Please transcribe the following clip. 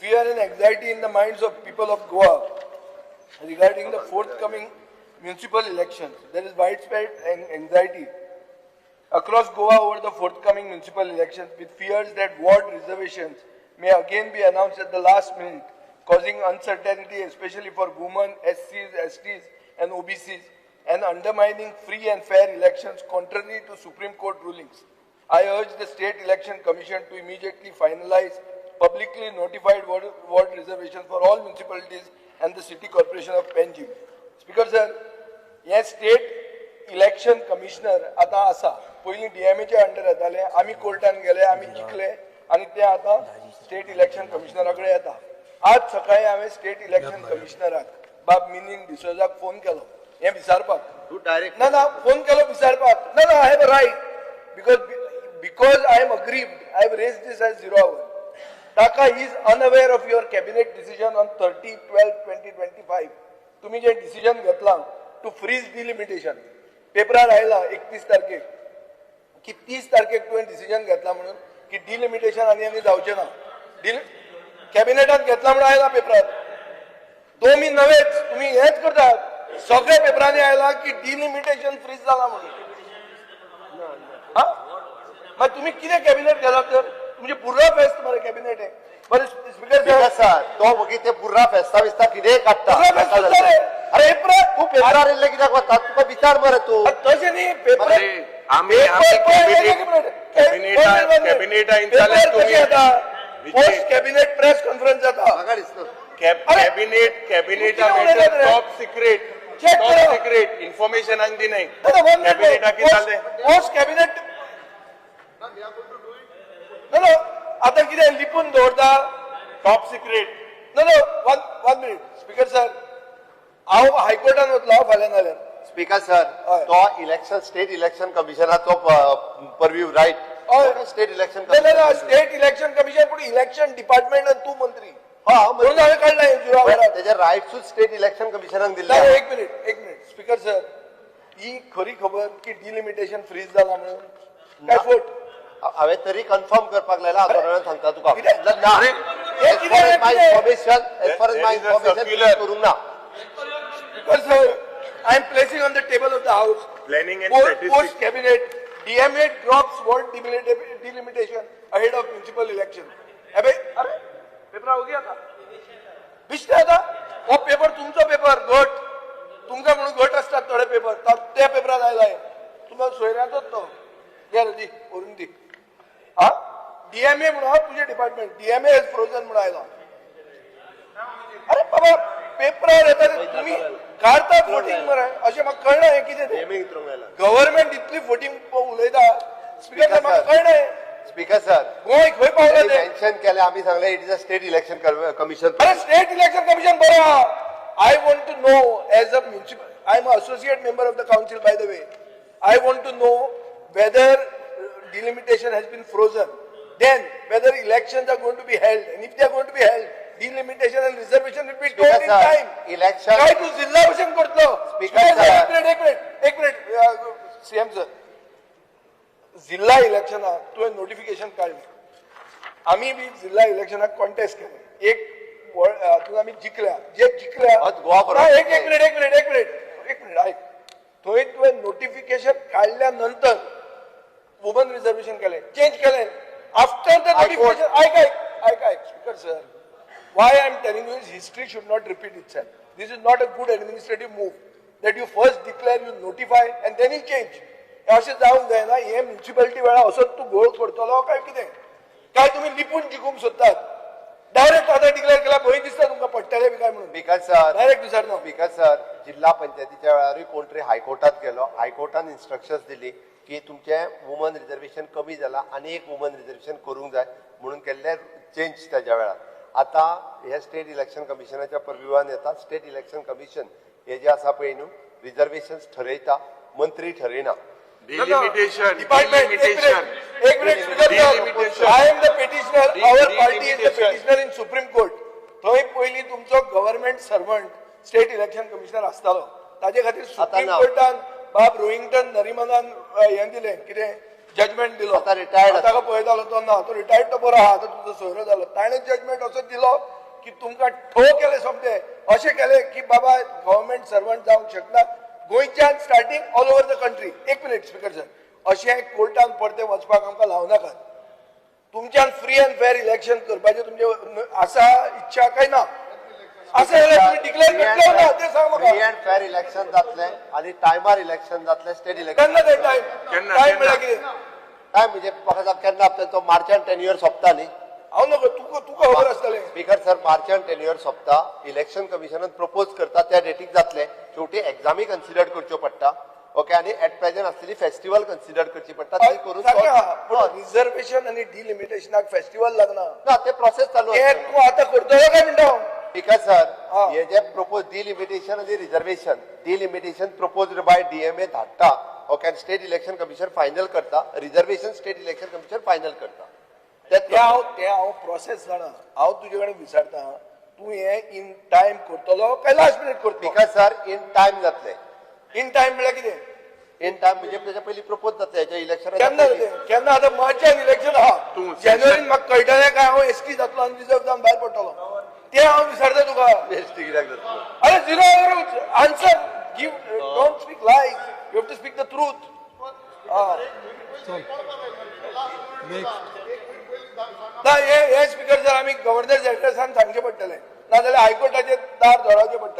fear and anxiety in the minds of people of Goa regarding the forthcoming municipal elections. There is widespread anxiety across Goa over the forthcoming municipal elections, with fears that ward reservations may again be announced at the last minute, causing uncertainty especially for women, SCs, STs and OBCs, and undermining free and fair elections contrary to Supreme Court rulings. I urge the State Election Commission to immediately finalize publicly notified ward reservations for all municipalities and the City Corporation of Panjim. Speaker sir, yes, State Election Commissioner आता असा पयली DMA च्या under येताले, आम्ही कोर्टान गेले, आम्ही जिखले आणि ते आता स्टेट इलेक्शन कमिशनराकडे येता. आज सकाळी हांवें स्टेट इलेक्शन कमिशनराक बाब मिनीन डिसोजाक फोन केलो हे विचारपाक. तू डायरेक्ट ना फोन केलो विचारपाक. ना I have a right because I am aggrieved. I have raised this as 0 hour. Taka is unaware of your cabinet decision on 30/12/2025. तुम्ही जे डिसिजन घेतला टू फ्रीज डिलिमिटेशन पेपरार आयला 31 तारखेक की 30 तारखेक तुवें डिसिजन घेतला म्हणून की डिलिमिटेशन आनी जावचें ना. कॅबिनेटान घेतला म्हणून आयला पेपरार. दोमी नवेच तुम्ही हेच करतात. सगळ्या पेपरांनी आयला की डिलिमिटेशन फ्रीज जाला म्हणून. मग तुम्ही किती कॅबिनेट केला तर तुमचे पुरा फेस्त मरे कॅबिनेट आहे. बरं स्पीकर सर तो बघी ते पुरा फेस्ता बिस्ता किती काढता. अरे तू पेपरार येयले कित्याक वता तुका विचार मरे तू. तशें न्ही paper post cabinet press conference जाता. कॅबिनेट टॉप सिक्रेट इन्फॉर्मेशन आणि दी नाही पोस्ट कॅबिनेट नो आता कितें लिपून दवरता top secret. No one minute speaker sir हांव हायकोर्टान वतलो फाल्यां नाल्यार. स्पीकर सर तो इलेक्शन स्टेट इलेक्शन कमिशनाचो purview right. State election state election commission पूण इलेक्शन डिपार्टमेंट तू मंत्री म्हणून हांवें काडला तेजे राईट्सूच स्टेट इलेक्शन कमिशनाक दिले. एक मिनिट स्पीकर सर ही खरी खबर की डिलिमिटेशन फ्रीज जाला म्हणून काय फोट हांवें तरी कन्फर्म करपाक लायला सांगता तुका. करूंक ना. Sir, I am placing on the table of the House. Planning and post cabinet DMA drops ward delimitation ahead of municipal election. अबे अरे पेपर हो गया था. बिस्ते था. वो पेपर तुमचा पेपर गट तुमका म्हणून गट असतात थोडे पेपर त्या पेपरात आयला आहे. तुम्हाला सोयऱ्यातच तो द्या दी वरून दी. हा DMA म्हणून तुझे डिपार्टमेंट DMA इज फ्रोजन म्हणून आयला. अरे बाबा पेपरार येतात तुम्ही काढतात वोटिंग मरे अशें म्हाका कळना हें कितें गव्हर्नमेंट इतली वोटिंग उलयता. स्पीकर म्हाका कळना. स्पीकर सर गोंय खंय पावलें तें मेन्शन केलें आमी सांगलें it is a state election commission. अरे स्टेट इलेक्शन कमिशन बरो आहा. I want to know as a municipal I am associate member of the council by the way. I want to know whether delimitation has been frozen, then whether elections are going to be held, and if they are going to be held, delimitation and reservation will be told in time. Election काय तू जिल्हा भाषण करतो. एक minute CM sir जिल्हा election तुवें notification काढलें. आम्ही बी जिल्हा इलेक्शनाक contest केले. हातून आम्ही जिखल्या जे जिखल्या एक मिनिट ऐक थंय तुवें नोटिफिकेशन काढल्या नंतर वुमन रिजर्वेशन केले चेंज केले आफ्टर द नोटिफिकेशन. ऐक speaker sir why I am telling you history should not repeat itself. This is not a good administrative move that you first declare you notify and then you change. अशें जावंक जायना. हे municipality वेळा असोच तू घोळ करतलो काय कितें काय तुम्ही लिपून जिखूंक सोदतात. डायरेक्ट आता डिक्लेअर केला भंय दिसता तुमकां पडटलें बी काय म्हणून. बिकॉज सर डायरेक्ट विचारना. बिकॉज सर जिल्हा पंचायतीच्या वेळारूय कोण तरी हायकोर्टात गेलो. हायकोर्टान इन्स्ट्रक्शन्स दिली की तुमचे वुमन रिजर्वेशन कमी जाला आनी एक वुमन रिजर्वेशन करूंक जाय म्हणून केल्ले चेंज त्याच्या वेळार. आता हे स्टेट इलेक्शन कमिशनाच्या परव्यूवान येता. स्टेट इलेक्शन कमिशन हे जे आसा पळय न्हू रिजर्वेशन्स ठरयता मंत्री ठरयना. Delimitation. एक minute I am the petitioner. Our party is the petitioner in Supreme Court. थंय पयली तुमचो government servant state election commissioner आसतालो. ताजे खातीर सुप्रीम कोर्टान बाब रोहिंग्टन नरिमनान हें दिलें कितें जजमेंट दिलो आता retired ताका पळयतालो तो ना तो रिटायर्ड तो बरो आहा आतां तुजो सोयरो जालो ताणें जजमेंट असो दिलो की तुमकां ठो केले सोमते अशें केले की बाबा गव्हर्मेंट सर्वंट जावंक शकना गोंयच्यान starting all over the country एक मिनिट स्पिकर सर अशें कोर्टान परते वचपाक आमकां लावनाकात तुमच्यान फ्री अँड फेअर इलेक्शन करपाचें तुमचे आसा इच्छा काय ना असं तुम्ही डिक्लेअर करतलो ना ते सांग फ्री म्हाका अँड फेअर इलेक्शन जातले आणि टायमार इलेक्शन जातले स्टेट इलेक्शन केन्ना ते टायम केन्ना? टायम म्हळ्यार कितें काय म्हणजे म्हाका सांग केन्ना आपल्याला तो मार्चान टेन्युअर सोंपता न्ही हांव नकळो तुका खबर आसतलें स्पीकर सर मार्चान टेन्युअर सोंपता इलेक्शन कमिशनान प्रपोज करता त्या डेटीक जातले शेवटी एक्झामी कन्सिडर करच्यो पडटा ओके आणि एट प्रेझेंट आसलेली फेस्टिवल कन्सिडर करची पडटा ती करून रिझर्वेशन आणि डिलिमिटेशनाक फेस्टिवल लागना ना ते प्रोसेस चालू ते आसता तूं आतां करतलो काय म्हणटा हांव स्पीकर सर हा. हे जे प्रपोज डिलिमिटेशन आणि reservation delimitation proposed by DMA धाडटा ओके आणि स्टेट इलेक्शन कमिशन फायनल करता reservation state election commission final करता ते हांव प्रोसेस जाणा हांव तुजे कडेन विचारता तूं हे इन टायम करतलो काय लास्ट मिनिट करतलो स्पीकर सर इन टाइम जातले इन टायम म्हळ्यार कितें इन टाइम म्हणजे त्याच्या पयलीं प्रपोज जातले हेच्या इलेक्शन केन्ना केन्ना आतां मार्चान इलेक्शन आहा तूं जानेवारीन म्हाका कळटलें काय हांव एसटी जातलो आनी रिजर्व जावन भायर पडटलो ते हांव विचारता तुका बेस्ट कित्याक जातलो अरे zero answer give don't speak lies you have to speak the truth ना हे स्पीकर जर आमी गव्हर्नर जनरलान सांगचे पडटले नाजाल्यार हायकोर्टाचेर दार धरवचे पडटले